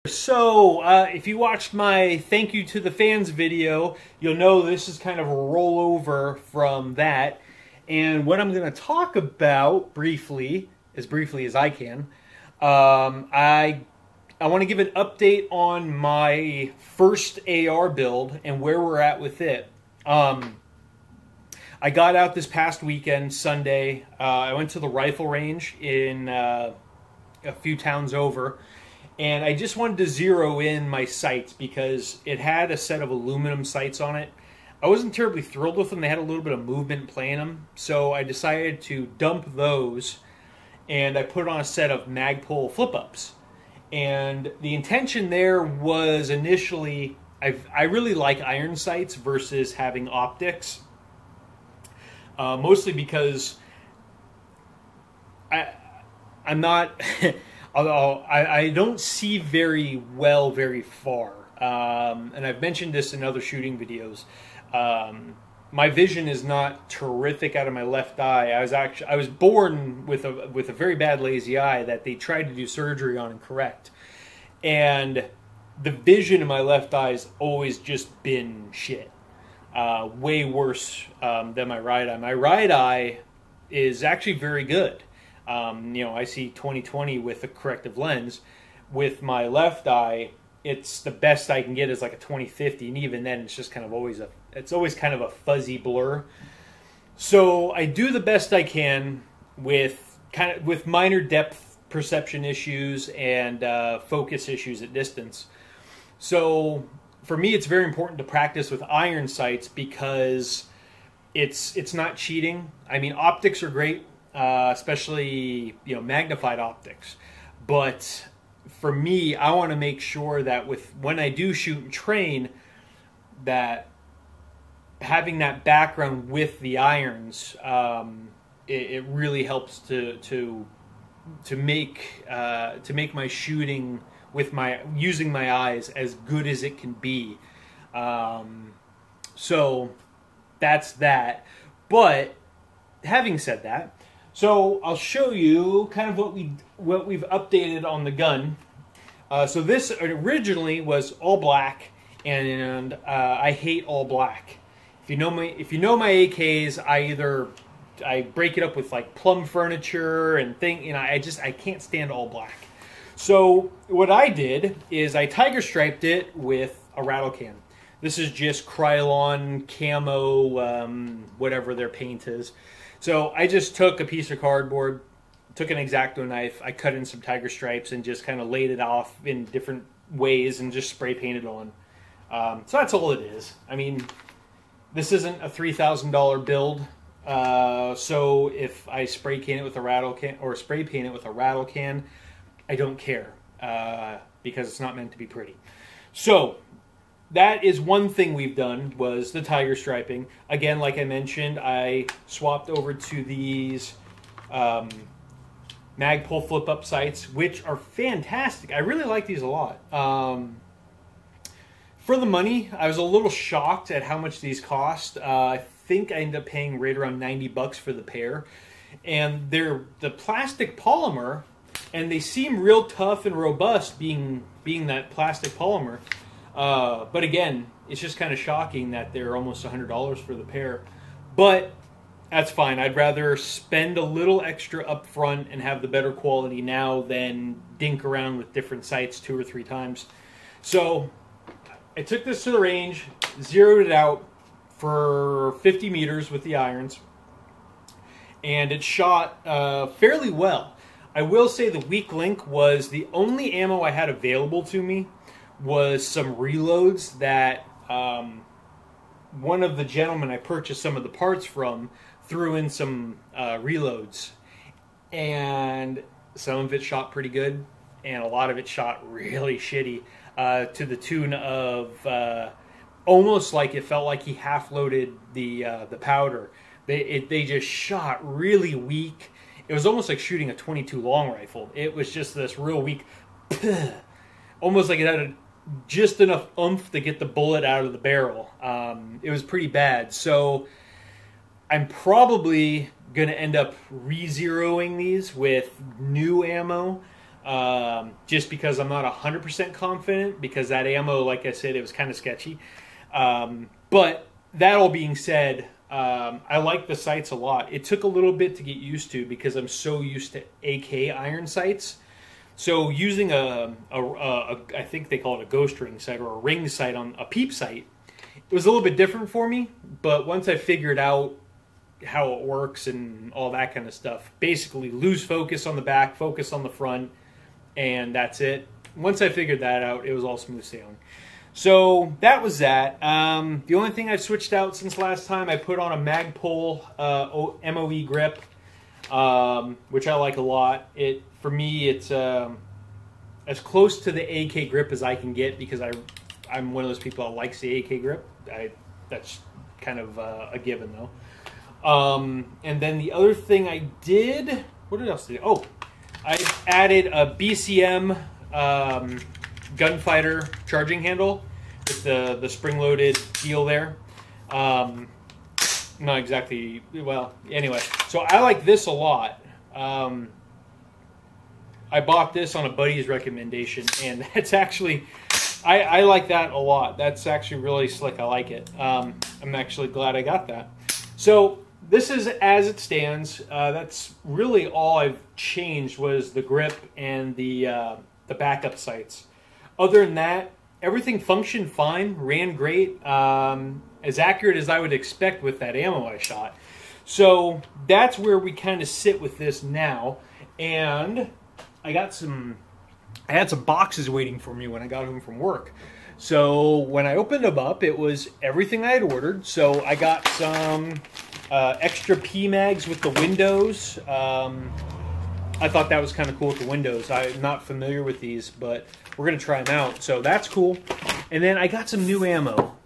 So, if you watched my thank you to the fans video, you'll know this is kind of a rollover from that. And what I'm going to talk about briefly as I can, I want to give an update on my first AR build and where we're at with it. I got out this past weekend, Sunday. I went to the rifle range in a few towns over. And I just wanted to zero in my sights because it had a set of aluminum sights on it. I wasn't terribly thrilled with them. They had a little bit of movement playing them. So I decided to dump those and I put on a set of Magpul flip-ups. And the intention there was initially, I really like iron sights versus having optics. Mostly because I'm not... Although I don't see very well very far, and I've mentioned this in other shooting videos. My vision is not terrific out of my left eye. I was born with a very bad lazy eye that they tried to do surgery on and correct, and the vision in my left eye has always just been shit, way worse than my right eye. My right eye is actually very good. I see 20/20 with a corrective lens. With my left eye, it's the best I can get is like a 20/50, and even then, it's just kind of always kind of a fuzzy blur. So I do the best I can with minor depth perception issues and focus issues at distance. So for me, it's very important to practice with iron sights because it's not cheating. I mean, optics are great. Especially magnified optics, but for me, I want to make sure that when I do shoot and train, that having that background with the irons, it really helps to make my shooting with using my eyes as good as it can be. So that's that. But having said that. So I'll show you kind of what we've updated on the gun. So this originally was all black, and I hate all black. If you know my AKs, I break it up with like plum furniture and I can't stand all black. So what I did is I tiger striped it with a rattle can. This is just Krylon camo, whatever their paint is. So I just took a piece of cardboard, took an X-Acto knife, I cut in some tiger stripes and just kind of laid it off in different ways and just spray painted on. So that's all it is. I mean, this isn't a $3,000 build. So if I spray can it with a rattle can or spray paint it with a rattle can, I don't care because it's not meant to be pretty. So that is one thing we've done, was the tiger striping. Again, like I mentioned, I swapped over to these Magpul flip-up sights, which are fantastic. I really like these a lot. For the money, I was a little shocked at how much these cost. I think I ended up paying right around 90 bucks for the pair. And they're the plastic polymer, and they seem real tough and robust being that plastic polymer. But again, it's just kind of shocking that they're almost $100 for the pair. But that's fine. I'd rather spend a little extra up front and have the better quality now than dink around with different sights 2 or 3 times. So I took this to the range, zeroed it out for 50 meters with the irons, and it shot fairly well. I will say the weak link was the only ammo I had available to me was some reloads that one of the gentlemen I purchased some of the parts from threw in some reloads, and some of it shot pretty good and a lot of it shot really shitty, to the tune of almost like it felt like he half loaded the powder. They just shot really weak. It was almost like shooting a .22 long rifle. It was just this real weak, almost like it had just enough oomph to get the bullet out of the barrel. It was pretty bad. So I'm probably going to end up re-zeroing these with new ammo. just because I'm not 100% confident, because that ammo, like I said, it was kind of sketchy. But that all being said, I like the sights a lot. It took a little bit to get used to because I'm so used to AK iron sights. So using I think they call it a ghost ring sight or a ring sight on a peep sight, it was a little bit different for me. But once I figured out how it works and all that kind of stuff, basically lose focus on the back, focus on the front, and that's it. Once I figured that out, it was all smooth sailing. So that was that. The only thing I've switched out since last time, I put on a Magpul MOE grip, which I like a lot. For me, it's as close to the AK grip as I can get because I'm one of those people that likes the AK grip. That's kind of a given though. And then the other thing I did, what else did I do? Oh, I added a BCM gunfighter charging handle with the spring-loaded deal there. Not exactly, well, anyway. So I like this a lot. I bought this on a buddy's recommendation, and it's actually, I like that a lot. That's actually really slick. I like it. I'm actually glad I got that. So this is as it stands. That's really all I've changed was the grip and the backup sights. Other than that, everything functioned fine, ran great, as accurate as I would expect with that ammo I shot. So that's where we kind of sit with this now. And I had some boxes waiting for me when I got home from work. So when I opened them up, it was everything I had ordered. So I got some extra P-mags with the windows. I thought that was kind of cool with the windows. I'm not familiar with these, but we're going to try them out. So that's cool. And then I got some new ammo.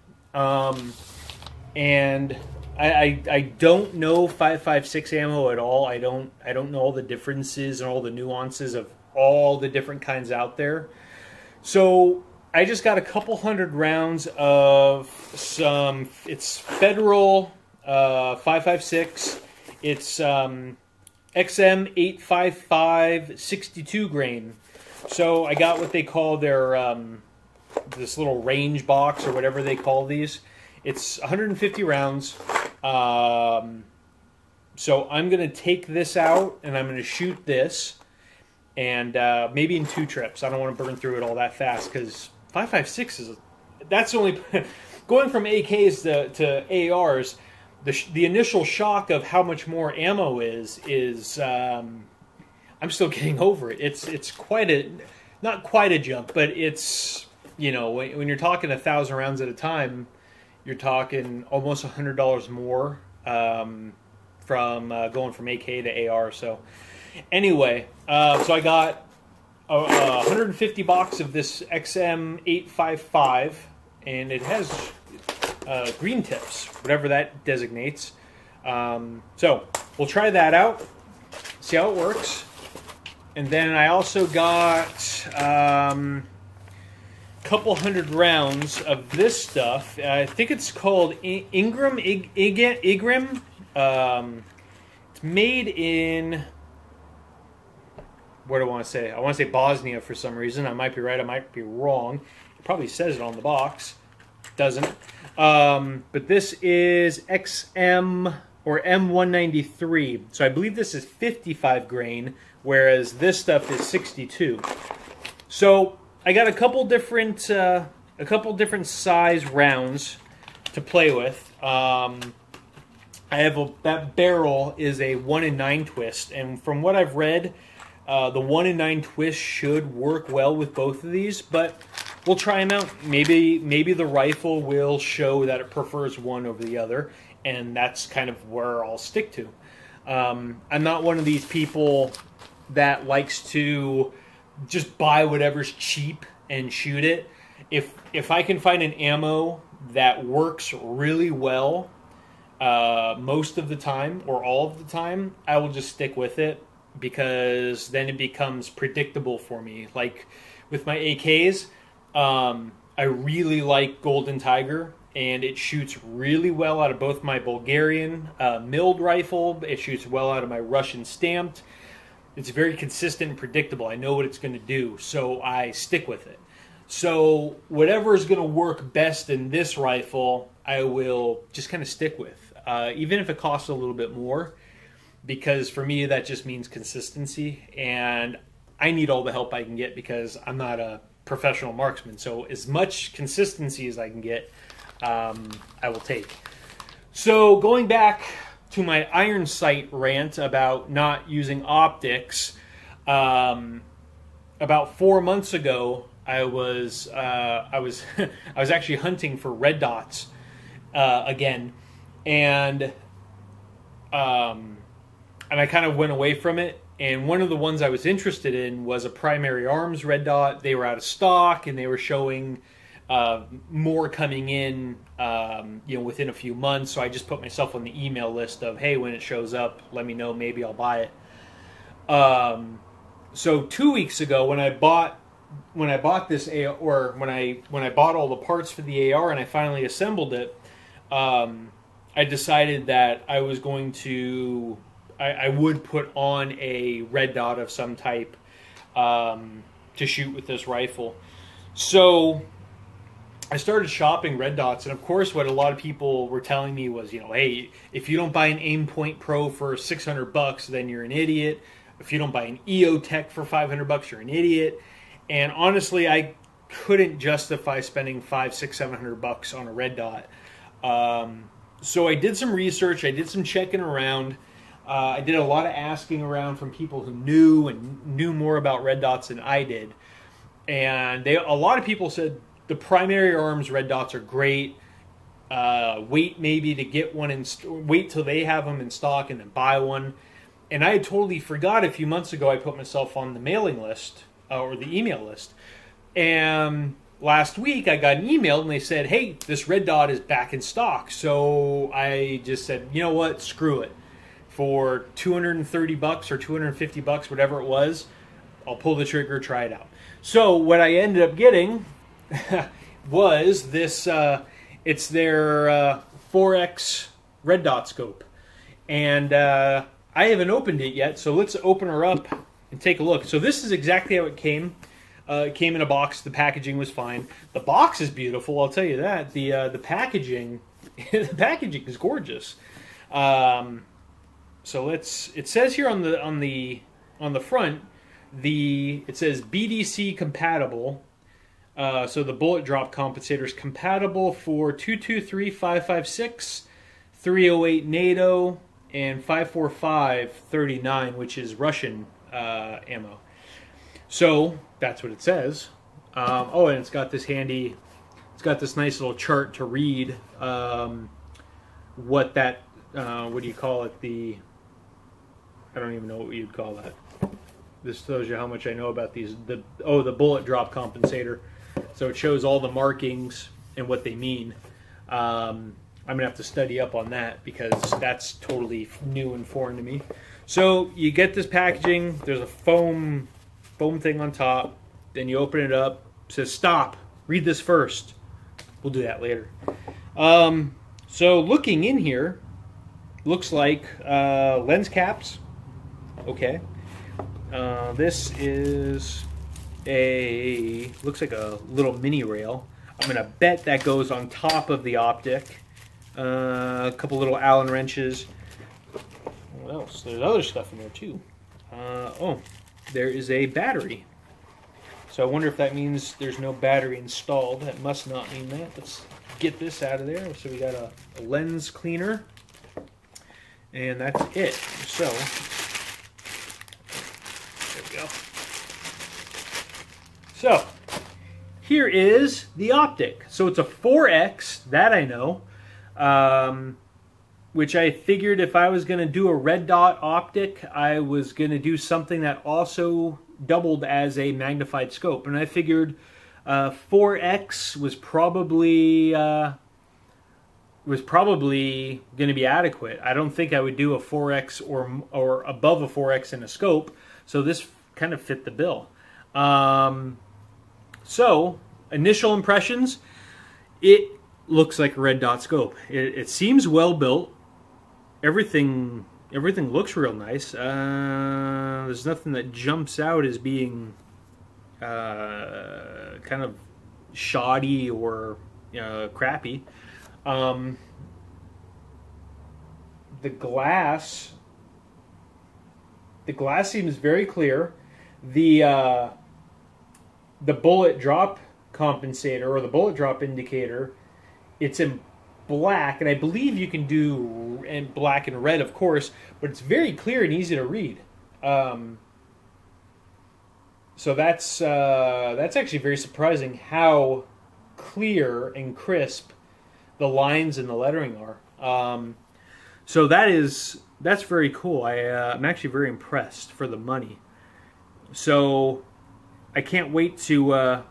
And I don't know 5.56 ammo at all. I don't know all the differences and all the nuances of all the different kinds out there. So I just got a couple hundred rounds of some, it's Federal 5.56. It's XM855 62 grain. So I got what they call their this little range box or whatever they call these. It's 150 rounds. So I'm going to take this out and I'm going to shoot this, and maybe in 2 trips. I don't want to burn through it all that fast because 5.56 is, that's only going from AKs to ARs. The initial shock of how much more ammo is I'm still getting over it. It's quite a, not quite a jump, but it's, you know, when you're talking 1,000 rounds at a time, you're talking almost $100 more from going from AK to AR. So anyway, so I got 150 box of this XM855, and it has green tips, whatever that designates. So we'll try that out, see how it works. And then I also got couple hundred rounds of this stuff. I think it's called Ingram. It's made in, what do I want to say? I want to say Bosnia for some reason. I might be right, I might be wrong. It probably says it on the box. It doesn't. But this is XM or M193. So I believe this is 55 grain, whereas this stuff is 62. So I got a couple different size rounds to play with. I have that barrel is a 1 in 9 twist, and from what I've read, the 1 in 9 twist should work well with both of these. But we'll try them out. Maybe the rifle will show that it prefers one over the other, and that's kind of where I'll stick to. I'm not one of these people that likes to just buy whatever's cheap and shoot it. If I can find an ammo that works really well most of the time or all of the time, I will just stick with it, because then it becomes predictable for me. Like with my AKs, I really like Golden Tiger, and it shoots really well out of both my Bulgarian milled rifle. It shoots well out of my Russian stamped. It's very consistent and predictable. I know what it's going to do, so I stick with it. So whatever is going to work best in this rifle, I will just kind of stick with, even if it costs a little bit more, because for me that just means consistency, and I need all the help I can get because I'm not a professional marksman. So as much consistency as I can get, I will take. So going back to my iron sight rant about not using optics, about 4 months ago, I was I was actually hunting for red dots again, and I kind of went away from it. And one of the ones I was interested in was a Primary Arms red dot. They were out of stock, and they were showing more coming in, within a few months. So I just put myself on the email list of, hey, when it shows up, let me know. Maybe I'll buy it. So 2 weeks ago, when I bought this AR, or when I bought all the parts for the AR and I finally assembled it, I decided that I was going to, I would put on a red dot of some type to shoot with this rifle. So I started shopping red dots, and of course what a lot of people were telling me was, hey, if you don't buy an Aimpoint Pro for $600, then you're an idiot. If you don't buy an EOTech for $500, you're an idiot. And honestly, I couldn't justify spending $500, $600, $700 on a red dot. So I did some research. I did some checking around. I did a lot of asking around from people who knew more about red dots than I did. And a lot of people said the Primary Arms red dots are great. Wait maybe to get one, wait till they have them in stock and then buy one. And I had totally forgot a few months ago I put myself on the mailing list, or the email list. And last week I got an email and they said, hey, this red dot is back in stock. So I just said, you know what, screw it. For $230 or $250, whatever it was, I'll pull the trigger, try it out. So what I ended up getting was this, it's their 4X red dot scope. And I haven't opened it yet, so let's open her up and take a look. So this is exactly how it came. It came in a box. The packaging was fine. The box is beautiful, I'll tell you that. The packaging, the packaging is gorgeous. So it says here on the front, it says BDC compatible. So the bullet drop compensator is compatible for 223, 556, 308 NATO, and 545 39, which is Russian ammo. So that's what it says. And it's got this nice little chart to read what that, what do you call it? I don't even know what you'd call that. This tells you how much I know about these. The bullet drop compensator. So it shows all the markings and what they mean. I'm gonna have to study up on that because that's totally new and foreign to me. So you get this packaging. There's a foam thing on top. Then you open it up. It says stop. Read this first. We'll do that later. So looking in here, looks like lens caps. Okay. This is looks like a little mini rail. I'm gonna bet that goes on top of the optic. A couple little Allen wrenches. What else? There's other stuff in there too. There is a battery. So I wonder if that means there's no battery installed. That must not mean that. Let's get this out of there. So we got a lens cleaner. And that's it. So, there we go. So, here is the optic. So it's a 4X, that I know. Which I figured if I was going to do a red dot optic, I was going to do something that also doubled as a magnified scope. And I figured 4X was probably going to be adequate. I don't think I would do a 4X or above a 4X in a scope. So this kind of fit the bill. So initial impressions, it looks like a red dot scope. It seems well built. Everything looks real nice. The There's nothing that jumps out as being kind of shoddy or crappy. The glass seems very clear. The bullet drop compensator, or the bullet drop indicator, it's in black, and I believe you can do in black and red, of course, but it's very clear and easy to read. So that's actually very surprising how clear and crisp the lines and the lettering are. So that's very cool. I'm actually very impressed for the money. So I can't wait to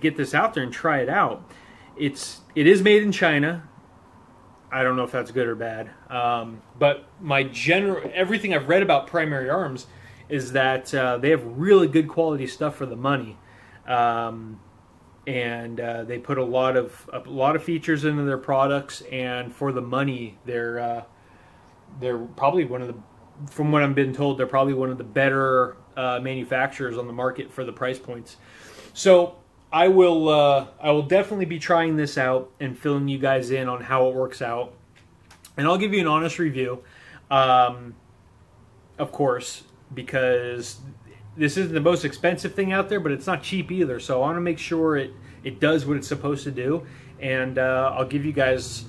get this out there and try it out. It is made in China. I don't know if that's good or bad. But everything I've read about Primary Arms is that they have really good quality stuff for the money. And they put a lot of features into their products, and for the money, they're probably from what I've been told, they're probably one of the better manufacturers on the market for the price points. So I will definitely be trying this out and filling you guys in on how it works out, and I'll give you an honest review, of course, because this isn't the most expensive thing out there, but it's not cheap either. So I want to make sure it does what it's supposed to do, and I'll give you guys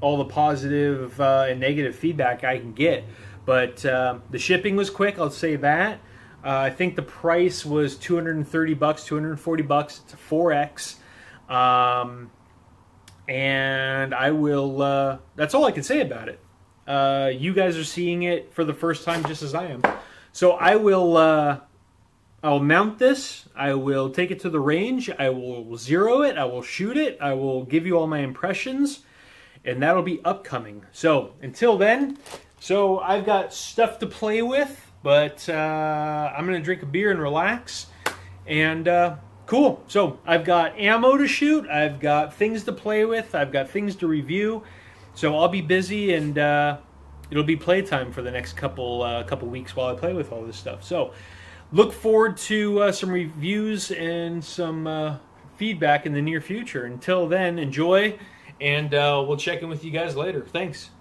all the positive and negative feedback I can get. But the shipping was quick, I'll say that. I think the price was $230, $240. It's a 4X. And I will, that's all I can say about it. You guys are seeing it for the first time just as I am. So I'll mount this. I will take it to the range. I will zero it. I will shoot it. I will give you all my impressions. And that'll be upcoming. So until then, I've got stuff to play with. But I'm going to drink a beer and relax. And cool. So I've got ammo to shoot. I've got things to play with. I've got things to review. So I'll be busy, and it'll be playtime for the next couple weeks while I play with all this stuff. So look forward to some reviews and some feedback in the near future. Until then, enjoy, and we'll check in with you guys later. Thanks.